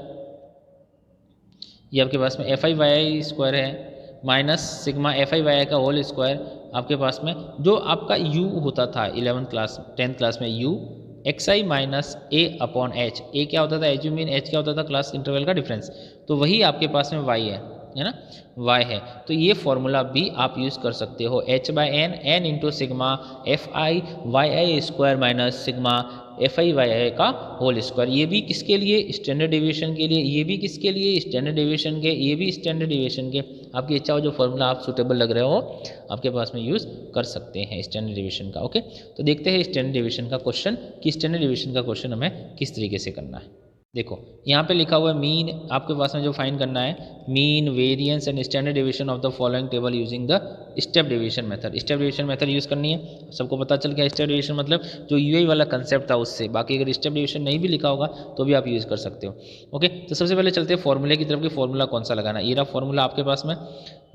ये आपके पास में F I Y I square है minus sigma F I Y I का होल स्क्वायर। आपके पास में जो आपका u होता था 11th क्लास 10th क्लास में u x I minus A upon H. ए क्या होता था? एच यू मीन, एच क्या होता था? क्लास इंटरवल का डिफरेंस। तो वही आपके पास में वाई है ना, वाई है। तो ये फॉर्मूला भी आप यूज़ कर सकते हो, h/n n into sigma F I Y I square minus sigma F I Y I का होल स्क्वायर। ये भी किसके लिए? स्टैंडर्ड डेविएशन के लिए। ये भी किसके लिए? स्टैंडर्ड डेविएशन के। ये भी स्टैंडर्ड डेविएशन के। आपकी इच्छा हो जो फॉर्मूला आप सूटेबल लग रहे हो आपके पास में यूज़ कर सकते हैं स्टैंडर्ड डेविएशन का। ओके, तो देखते हैं स्टैंडर्ड डेविएशन का क्वेश्चन कि स्टैंडर्ड डेविएशन का क्वेश्चन हमें किस तरीके से करना है। देखो यहाँ पे लिखा हुआ है मीन, आपके पास में जो फाइंड करना है mean variance and standard deviation of the following table using the step deviation method. Step deviation method use करनी है। सबको पता चल गया स्टेप डेविएशन मतलब जो यूआई वाला कंसेप्ट था उससे। बाकी अगर स्टेप डेविएशन नहीं भी लिखा होगा तो भी आप यूज़ कर सकते हो। ओके, तो सबसे पहले चलते हैं फॉर्मूले की तरफ कि फॉर्मूला कौन सा लगाना है। ये रहा फॉर्मूला आपके पास में,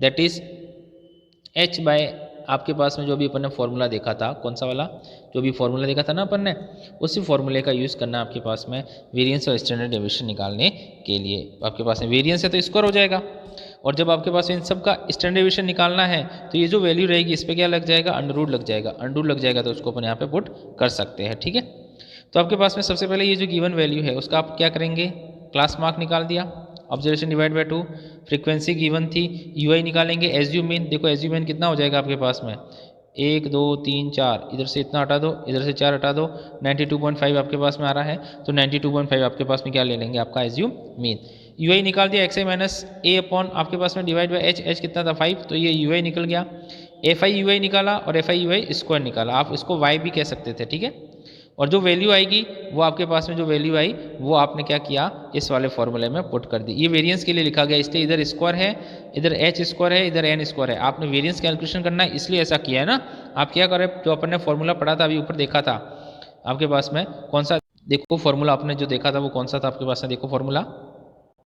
दैट इज h बाय आपके पास में जो भी अपन ने फॉर्मूला देखा था, कौन सा वाला? जो भी फॉर्मूला देखा था ना अपन ने, उसी फॉर्मूले का यूज़ करना है आपके पास में वेरिएंस और स्टैंडर्ड डेविएशन निकालने के लिए। आपके पास में वेरिएंस है तो स्क्वायर हो जाएगा, और जब आपके पास इन सब का स्टैंडर्ड डेविएशन निकालना है तो ये जो वैल्यू रहेगी इस पर क्या लग जाएगा? अंडर रूट लग जाएगा। अंडर रूट लग जाएगा तो उसको अपन यहाँ पे पुट कर सकते हैं, ठीक है। तो आपके पास में सबसे पहले ये जो गिवन वैल्यू है उसका आप क्या करेंगे? क्लास मार्क निकाल दिया, observation divide by 2, frequency given थी, यूआई निकालेंगे, एसयू मीन। देखो एसयू मीन कितना हो जाएगा आपके पास में? 1 2 3 4, इधर से इतना हटा दो, इधर से 4 हटा दो, 92.5 आपके पास में आ रहा है। तो 92.5 आपके पास में क्या ले लेंगे? आपका एसयू मीन। यूआई निकाल दिया, x I minus A upon आपके पास में डिवाइड बाय एच। एच कितना था? 5, तो ये यूआई निकल गया। एफ आई यूआई निकाला और एफ आई यूआई स्क्वायर निकाला, आप इसको वाई भी कह सकते थे, ठीक है। और जो वैल्यू आएगी वो आपके पास में जो वैल्यू आई वो आपने क्या किया? इस वाले फॉर्मूले में पुट कर दी। ये वेरिएंस के लिए लिखा गया, इसलिए इधर स्क्वायर है, इधर एच स्क्वायर है, इधर एन स्क्वायर है। आपने वेरिएंस कैलकुलेशन करना है इसलिए ऐसा किया है ना। आप क्या करें, जो अपन ने फॉर्मूला पढ़ा था अभी ऊपर देखा था आपके पास में, कौन सा? देखो फॉर्मूला आपने जो देखा था वो कौन सा था आपके पास में? देखो फॉर्मूला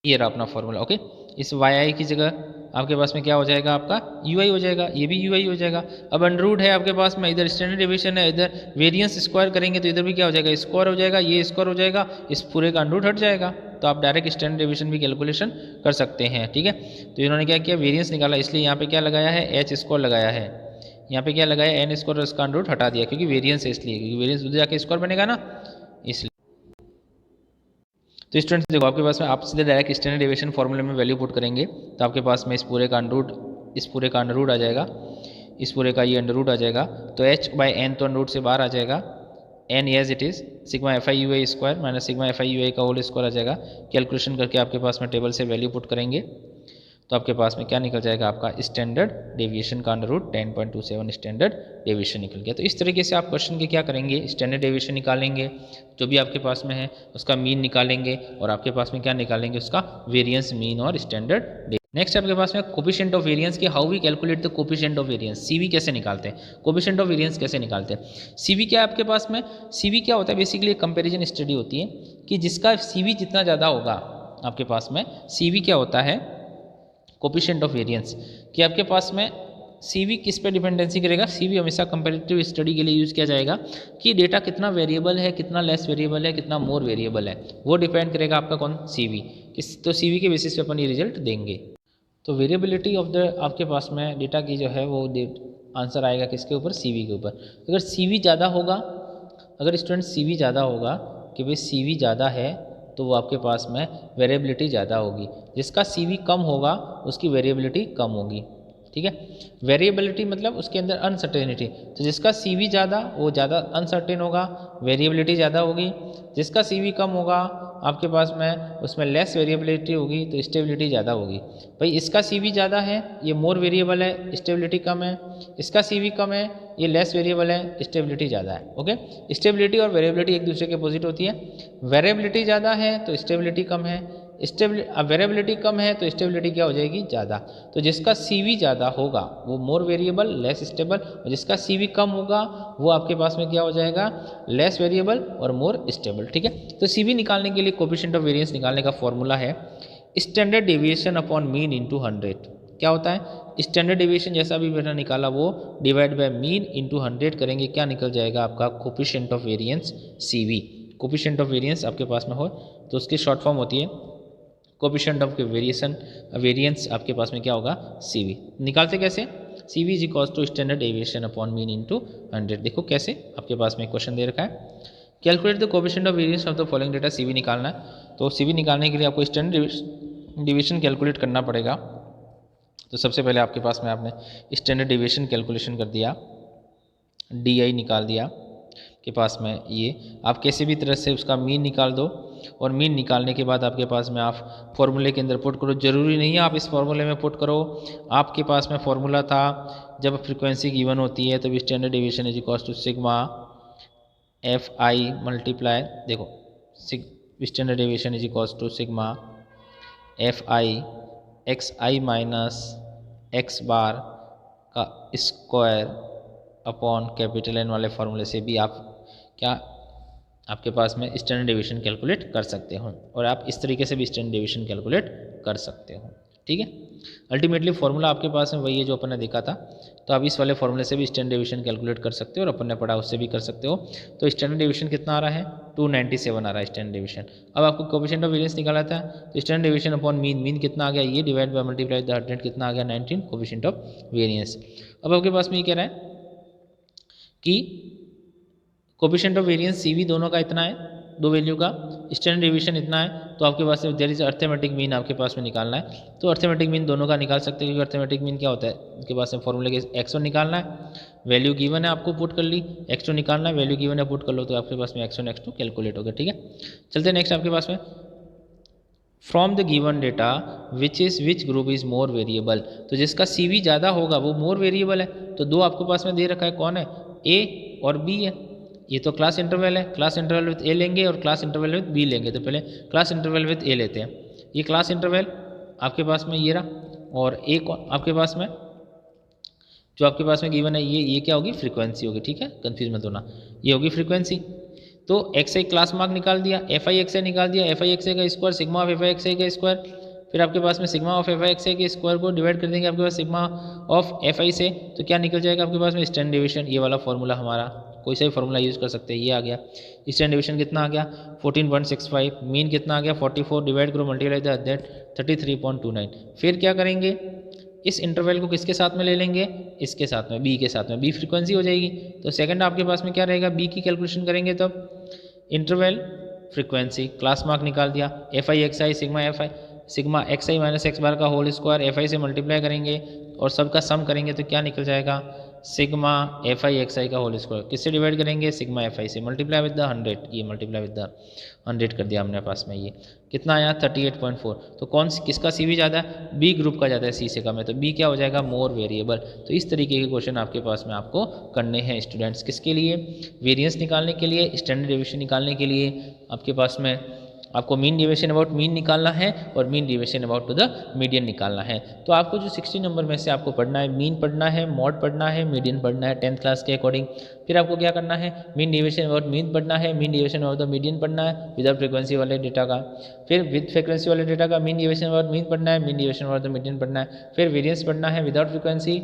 ये रहा अपना फॉर्मूला। ओके, इस वाई आई की जगह आपके पास में क्या हो जाएगा? आपका यू आई हो जाएगा, ये भी यू आई हो जाएगा। अब अंडर रूट है आपके पास में, इधर स्टैंडर्ड डेविएशन है, इधर वेरिएंस स्क्वायर करेंगे तो इधर भी क्या हो जाएगा? स्क्वायर हो जाएगा, ये स्क्वायर हो जाएगा, इस पूरे का अंडर रूट हट जाएगा। तो आप डायरेक्ट स्टैंडर्ड डेविएशन भी कैलकुलेशन कर सकते हैं, ठीक है। तो इन्होंने क्या किया? वेरिएंस निकाला, इसलिए यहाँ पे क्या लगाया है? एच स्क्वायर लगाया है। यहाँ पे क्या लगाया? एन स्क्वायर, उसका अंडर रूट हटा दिया क्योंकि वेरिएंस है, इसलिए क्योंकि वेरिएंस उधर जाके स्क्वायर बनेगा ना, इसलिए। तो स्टूडेंट्स देखो आपके पास में आप सीधे डायरेक्ट स्टैंडर्ड डेविएशन फॉर्मूले में वैल्यू पुट करेंगे तो आपके पास में इस पूरे का अंडर रूट आ जाएगा, इस पूरे का ये अंडर रूट आ जाएगा। तो h/n तो अंडर रूट से बाहर आ जाएगा, n as it is sigma F I U I square minus sigma F I U I का होल स्क्वायर आ जाएगा। कैलकुलेशन करके आपके पास में टेबल से वैल्यू पुट करेंगे तो आपके पास में क्या निकल जाएगा? आपका स्टैंडर्ड डेविएशन का अंडर रूट 10.27 स्टैंडर्ड डेविएशन निकल गया। तो इस तरीके से आप क्वेश्चन के क्या करेंगे? स्टैंडर्ड डेविएशन निकालेंगे, जो भी आपके पास में है उसका मीन निकालेंगे, और आपके पास में क्या निकालेंगे? उसका वेरिएंस, मीन और स्टैंडर्ड। नेक्स्ट आपके पास में कोफिशिएंट ऑफ वेरिएंस की, how we calculate the coefficient of variance. CV कैसे निकालते हैं, कोफिशिएंट ऑफ वेरिएंस कैसे निकालते हैं। सीवी क्या है आपके पास में? सीवी क्या होता है? बेसिकली एक कंपैरिजन स्टडी होती है कि जिसका सीवी जितना ज़्यादा होगा आपके पास में, सीवी क्या होता है? कोफिशिएंट ऑफ वेरिएंस, कि आपके पास में CV किस पे डिपेंडेंसी करेगा? CV हमेशा कंपैरेटिव स्टडी के लिए यूज़ किया जाएगा कि डेटा कितना वेरिएबल है, कितना लेस वेरिएबल है, कितना मोर वेरिएबल है, वो डिपेंड करेगा आपका कौन? CV। तो CV के बेसिस पे अपन ये रिजल्ट देंगे। तो वेरिएबिलिटी ऑफ द आपके पास में डेटा की जो है वो आंसर आएगा किसके ऊपर? CV के ऊपर। अगर CV ज़्यादा होगा, अगर स्टूडेंट CV ज़्यादा होगा कि भाई CV ज़्यादा है तो वो आपके पास में वेरिएबिलिटी ज़्यादा होगी। जिसका CV कम होगा उसकी वेरिएबिलिटी कम होगी। ठीक है, वेरिएबिलिटी मतलब उसके अंदर अनसर्टेनिटी। तो जिसका CV ज़्यादा वो ज़्यादा अनसर्टेन होगा, वेरिएबिलिटी ज़्यादा होगी। जिसका CV कम होगा आपके पास में उसमें लेस वेरिएबिलिटी होगी, तो स्टेबिलिटी ज़्यादा होगी। भाई इसका CV ज़्यादा है, ये मोर वेरिएबल है, स्टेबिलिटी कम है। इसका CV कम है, ये लेस वेरिएबल है, स्टेबिलिटी ज़्यादा है। ओके, स्टेबिलिटी और वेरिएबिलिटी एक दूसरे के अपोजिट होती है। वेरिएबिलिटी ज़्यादा है तो स्टेबिलिटी कम है, वेरिएबिलिटी कम है तो स्टेबिलिटी क्या हो जाएगी? ज़्यादा। तो जिसका CV ज़्यादा होगा वो मोर वेरिएबल, लेस स्टेबल, और जिसका CV कम होगा वो आपके पास में क्या हो जाएगा? लेस वेरिएबल और मोर स्टेबल। ठीक है, तो CV निकालने के लिए कोएफिशिएंट ऑफ वेरिएंस निकालने का फॉर्मूला है standard deviation upon mean into 100। क्या होता है? स्टैंडर्ड डेविएशन जैसा भी मैंने निकाला वो डिवाइड बाय मीन इंटू 100 करेंगे, क्या निकल जाएगा आपका? Coefficient of variance CV। Coefficient of variance आपके पास में हो तो उसकी शॉर्ट फॉर्म होती है कोएफिशिएंट ऑफ वेरिएंस आपके पास में क्या होगा? CV। निकालते कैसे? CV is equals to standard deviation upon mean into 100। देखो कैसे, आपके पास में क्वेश्चन दे रखा है calculate the coefficient of variance of the following data. CV निकालना है, तो CV निकालने के लिए आपको स्टैंडर्ड डेविएशन कैलकुलेट करना पड़ेगा। तो सबसे पहले आपके पास में आपने स्टैंडर्ड डेविएशन कैलकुलेशन कर दिया, DI निकाल दिया के पास में। ये आप कैसे भी तरह से उसका मीन निकाल दो, और मीन निकालने के बाद आपके पास में आप फॉर्मूले के अंदर पुट करो। ज़रूरी नहीं है आप इस फॉर्मूले में पुट करो, आपके पास में फॉर्मूला था जब फ्रीक्वेंसी गिवन होती है तो standard deviation is equals to sigma FI multiply, देखो standard deviation is equals to sigma FI XI minus X bar का स्क्वायर अपॉन कैपिटल N वाले फार्मूले से भी आप क्या आपके पास में स्टैंडर्ड डेविएशन कैलकुलेट कर सकते हो, और आप इस तरीके से भी स्टैंडर्ड डेविएशन कैलकुलेट कर सकते हो। ठीक है, अल्टीमेटली फार्मूला आपके पास में वही है जो अपन ने देखा था। तो आप इस वाले फार्मूले से भी स्टैंडर्ड डेविएशन कैलकुलेट कर सकते हो, और अपन ने पढ़ा उससे भी कर सकते हो। तो स्टैंडर्ड डेविएशन कितना आ रहा है? 297 आ रहा है स्टैंडर्ड डेविएशन। अब आपको कोएफिशिएंट ऑफ वेरिएंस निकाला था, तो स्टैंडर्ड डेविएशन अपॉन मीन कितना आ गया? ये डिवाइड बाय मल्टीप्लाई द 100 कितना आ गया? 19 कोएफिशिएंट ऑफ वेरिएंस। अब आपके पास में ये कह रहा है कि कोएफिशिएंट ऑफ वेरिएंस CV दोनों का इतना है, दो वैल्यू का, स्टैंडर्ड डेविएशन इतना है, तो आपके पास देयर इज अर्थमेटिक मीन आपके पास में निकालना है। तो अर्थमेटिक मीन दोनों का निकाल सकते हैं, क्योंकि अर्थमेटिक मीन क्या होता है? आपके पास में फॉर्मूले के x1 निकालना है, वैल्यू गिवन है आपको पुट कर ली, x2 निकालना है, वैल्यू गिवन है पुट कर लो, तो आपके पास में x1 x2 कैलकुलेट हो गया। ठीक है, चलते नेक्स्ट आपके पास में from the given data which group is more variable. तो जिसका CV ज़्यादा होगा वो मोर वेरिएबल है। तो दो आपके पास में दे रखा है, कौन है? A और B है। ये तो क्लास इंटरवल है, क्लास इंटरवल विथ A लेंगे और क्लास इंटरवल विथ B लेंगे। तो पहले क्लास इंटरवल विथ A लेते हैं। ये क्लास इंटरवल आपके पास में ये रहा, और एक आपके पास में जो आपके पास में गिवन है ये क्या होगी? फ्रीक्वेंसी होगी। ठीक है, कंफ्यूज मत होना, ये होगी फ्रीक्वेंसी। तो XI क्लास मार्क निकाल दिया, FI XI निकाल दिया, FI XI का square sigma of FI XI का स्क्वायर, फिर आपके पास में सिग्मा ऑफ FI XI के स्क्वायर को डिवाइड कर देंगे आपके पास सिग्मा ऑफ FI से, तो क्या निकल जाएगा आपके पास में? Standard deviation. ये वाला फॉर्मूला हमारा कोई सा भी फॉर्मूला यूज़ कर सकते हैं, ये आ गया। स्टैंडर्ड डेविएशन कितना आ गया? 14.65। मीन कितना आ गया? 44, डिवाइड करो मल्टीप्लाई दैट 33.29। फिर क्या करेंगे? इस इंटरवल को किसके साथ में ले लेंगे? इसके साथ में, B के साथ में। B फ्रीक्वेंसी हो जाएगी, तो सेकंड आपके पास में क्या रहेगा? B की कैलकुलेशन करेंगे तब इंटरवल फ्रीक्वेंसी, क्लास मार्क निकाल दिया, FI XI sigma XI minus X bar का होल स्क्वायर FI से मल्टीप्लाई करेंगे और सबका सम करेंगे तो क्या निकल जाएगा? सिग्मा FI XI का होल स्क्वायर। किससे डिवाइड करेंगे? सिग्मा FI से, मल्टीप्लाई विद द 100। ये मल्टीप्लाई विद द 100 कर दिया हमने पास में। ये कितना आया? 38.4। तो कौन किसका CV ज़्यादा है? B ग्रुप का ज़्यादा है, C से कम है, तो B क्या हो जाएगा? मोर वेरिएबल। तो इस तरीके के क्वेश्चन आपके पास में आपको करने हैं स्टूडेंट्स। किसके लिए? वेरिएंस निकालने के लिए, स्टैंडर्ड डेविएशन निकालने के लिए। आपके पास में आपको मीन डेविएशन अबाउट मीन निकालना है और mean deviation about to the median निकालना है। तो आपको जो 60 नंबर में से आपको पढ़ना है, मीन पढ़ना है, मॉड पढ़ना है, मीडियन पढ़ना है 10th क्लास के अकॉर्डिंग। फिर आपको क्या करना है? मीन डेविएशन अबाउट मीन पढ़ना है, mean deviation about the median पढ़ना है विदाउट फ्रीक्वेंसी वाले डेटा का। फिर विद फ्रीक्वेंसी वाले डेटा का मीन डेविएशन अबाउट मीन पढ़ना है, mean deviation about the median पढ़ना है। फिर वेरिएंस पढ़ना है without frequency,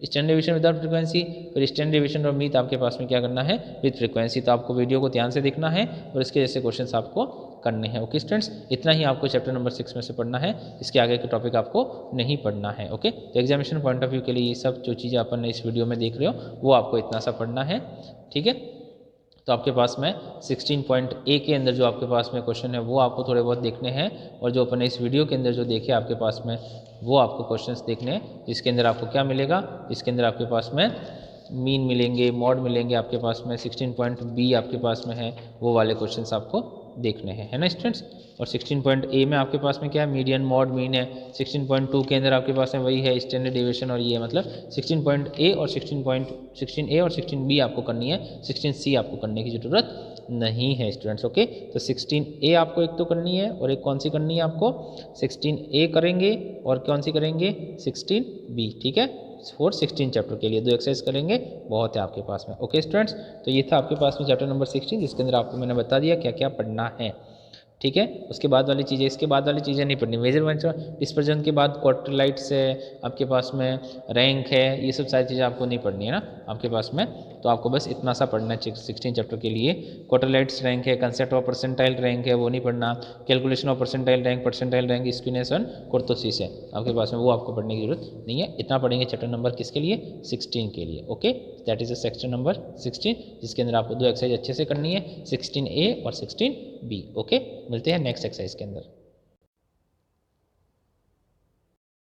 standard deviation without frequency, फिर स्टैंडर्ड डेविएशन और मीन आपके पास में क्या करना है विद फ्रीक्वेंसी। तो आपको वीडियो को ध्यान से देखना है और इसके जैसे क्वेश्चंस आपको करने हैं। ओके स्टूडेंट्स, इतना ही आपको चैप्टर नंबर 6 में से पढ़ना है, इसके आगे के टॉपिक आपको नहीं पढ़ना है। ओके, तो एग्जामिनेशन पॉइंट ऑफ व्यू के लिए ये सब जो चीज़ें अपन इस वीडियो में देख रहे हो वो आपको इतना सा पढ़ना है। ठीक है, तो आपके पास में 16.A के अंदर जो आपके पास में क्वेश्चन है वो आपको थोड़े बहुत देखने हैं, और जो अपन इस वीडियो के अंदर जो देखे आपके पास में वो आपको क्वेश्चंस देखने हैं, जिसके अंदर आपको क्या मिलेगा, इसके अंदर आपके पास में मीन मिलेंगे, मॉड मिलेंगे, आपके पास में 16.B आपके पास में है, वो वाले क्वेश्चंस आपको देखने हैं, है ना स्टूडेंट्स। और 16.A में आपके पास में क्या है, मीडियन मॉड मीन है। 16.2 के अंदर आपके पास में वही है स्टैंडर्ड डेविएशन, और ये मतलब 16.A और 16A और 16B आपको करनी है, 16C आपको करने की ज़रूरत नहीं है स्टूडेंट्स। ओके, तो 16A आपको एक तो करनी है, और एक कौन सी करनी है आपको, 16A करेंगे, और कौन सी करेंगे 16B। ठीक है, फॉर 16 चैप्टर के लिए 2 एक्सरसाइज करेंगे, बहुत है आपके पास में। ओके स्टूडेंट्स, तो ये था आपके पास में चैप्टर नंबर 16, जिसके अंदर आपको मैंने बता दिया क्या क्या पढ़ना है। ठीक है, उसके बाद वाली चीज़ें, इसके बाद वाली चीज़ें नहीं पढ़नी। मेजरमेंट डिस्पर्जन के बाद क्वार्टरलाइट्स है आपके पास में, रैंक है, ये सब सारी चीज़ें आपको नहीं पढ़नी है ना आपके पास में। तो आपको बस इतना सा पढ़ना है 16 चैप्टर के लिए। क्वार्टरलाइट्स रैंक है, कंसेप्ट ऑफ परसेंटाइल रैंक है, वो नहीं पढ़ना। Calculation of percentile rank skewness and kurtosis है आपके पास में, वो आपको पढ़ने की जरूरत नहीं है। इतना पढ़ेंगे चैप्टर नंबर किसके लिए, 16 के लिए। Okay, that is section number 16, जिसके अंदर आपको 2 एक्सरसाइज अच्छे से करनी है, 16A और 16B। ओके, मिलते हैं नेक्स्ट एक्सरसाइज के अंदर।